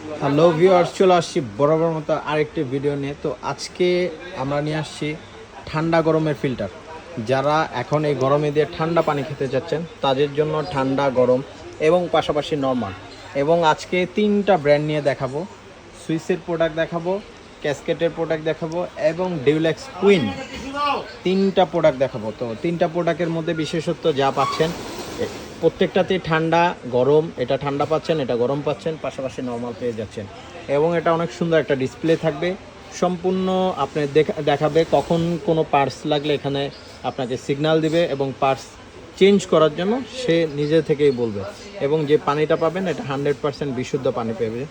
Hello viewers, চলে আসছি বরাবর মতো আরেকটি ভিডিও নিয়ে। তো আজকে আমরা নিয়ে আসছি ঠান্ডা গরমের ফিল্টার। যারা এখন এই গরমে দিয়ে ঠান্ডা পানি খেতে চাচ্ছেন তাদের জন্য ঠান্ডা গরম এবং পাশাপাশি নর্মাল। এবং আজকে তিনটা ব্র্যান্ড নিয়ে দেখাবো। সুইসের প্রোডাক্ট দেখাবো, ক্যাসকেটের প্রোডাক্ট দেখাবো এবং ডিউলেক্স কুইন, তিনটা প্রোডাক্ট দেখাবো। তো তিনটা প্রোডাক্টের মধ্যে বিশেষত্ব যা পাচ্ছেন প্রত্যেকটাতেই ঠান্ডা গরম, এটা ঠান্ডা পাচ্ছেন, এটা গরম পাচ্ছেন, পাশাপাশি নর্মাল পেয়ে যাচ্ছেন। এবং এটা অনেক সুন্দর একটা ডিসপ্লে থাকবে, সম্পূর্ণ আপনি দেখাবে কখন কোনো পার্টস লাগলে এখানে আপনাকে সিগন্যাল দিবে এবং পার্টস চেঞ্জ করার জন্য সে নিজে থেকেই বলবে। এবং যে পানিটা পাবেন এটা 100% বিশুদ্ধ পানি পাবে।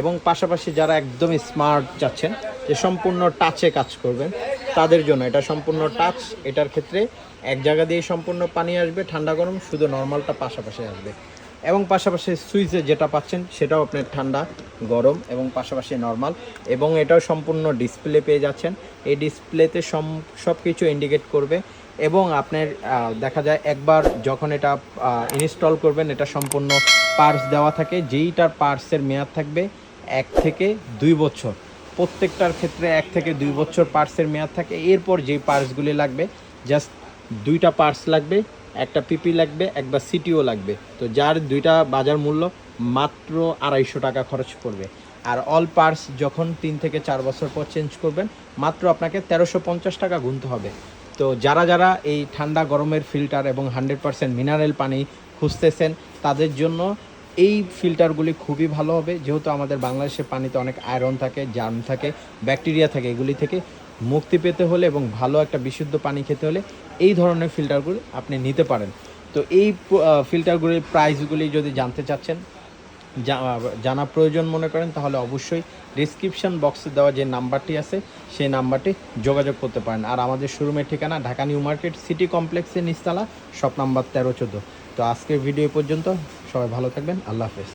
এবং পাশাপাশি যারা একদমই স্মার্ট যাচ্ছেন যে সম্পূর্ণ টাচে কাজ করবেন তাদের জন্য এটা সম্পূর্ণ টাচ। এটার ক্ষেত্রে এক জায়গা দিয়ে সম্পূর্ণ পানি আসবে, ঠান্ডা গরম শুধু নর্মালটা পাশাপাশি আসবে। এবং পাশাপাশি সুইচে যেটা পাচ্ছেন সেটাও আপনার ঠান্ডা গরম এবং পাশাপাশি নর্মাল। এবং এটাও সম্পূর্ণ ডিসপ্লে পেয়ে যাচ্ছেন। এই ডিসপ্লেতে সব কিছু ইন্ডিকেট করবে। এবং আপনার দেখা যায় একবার যখন এটা ইনস্টল করবেন এটা সম্পূর্ণ পার্টস দেওয়া থাকে, যেইটার পার্টসের মেয়াদ থাকবে 1 থেকে 2 বছর। প্রত্যেকটার ক্ষেত্রে 1 থেকে 2 বছর পার্টসের মেয়াদ থাকে। এরপর যেই পার্টসগুলি লাগবে জাস্ট 2টা পার্টস লাগবে, একটা পিপি লাগবে, একবার সিটিও লাগবে। তো যার 2টা বাজার মূল্য মাত্র 250 টাকা খরচ পড়বে। আর অল পার্টস যখন 3 থেকে 4 বছর পর চেঞ্জ করবেন মাত্র আপনাকে 1350 টাকা গুনতে হবে। তো যারা যারা এই ঠান্ডা গরমের ফিল্টার এবং 100% মিনারেল পানি খুঁজতেছেন তাদের জন্য এই ফিল্টারগুলি খুবই ভালো হবে। যেহেতু আমাদের বাংলাদেশের পানিতে অনেক আয়রন থাকে, জার্ম থাকে, ব্যাকটেরিয়া থাকে, এগুলি থেকে মুক্তি পেতে হলে এবং ভালো একটা বিশুদ্ধ পানি খেতে হলে এই ধরনের ফিল্টারগুলি আপনি নিতে পারেন। তো এই ফিল্টারগুলির প্রাইসগুলি যদি জানতে চাচ্ছেন, জানা প্রয়োজন মনে করেন, তাহলে অবশ্যই ডিসক্রিপশন বক্সে দেওয়া যে নাম্বারটি আছে সেই নাম্বারটি যোগাযোগ করতে পারেন। আর আমাদের শোরুমের ঠিকানা ঢাকা নিউ মার্কেট সিটি কমপ্লেক্সের নিচতলা, শপ নাম্বার 13-14। তো আজকের ভিডিও পর্যন্ত, সবাই ভালো থাকবেন, আল্লাহ হাফেজ।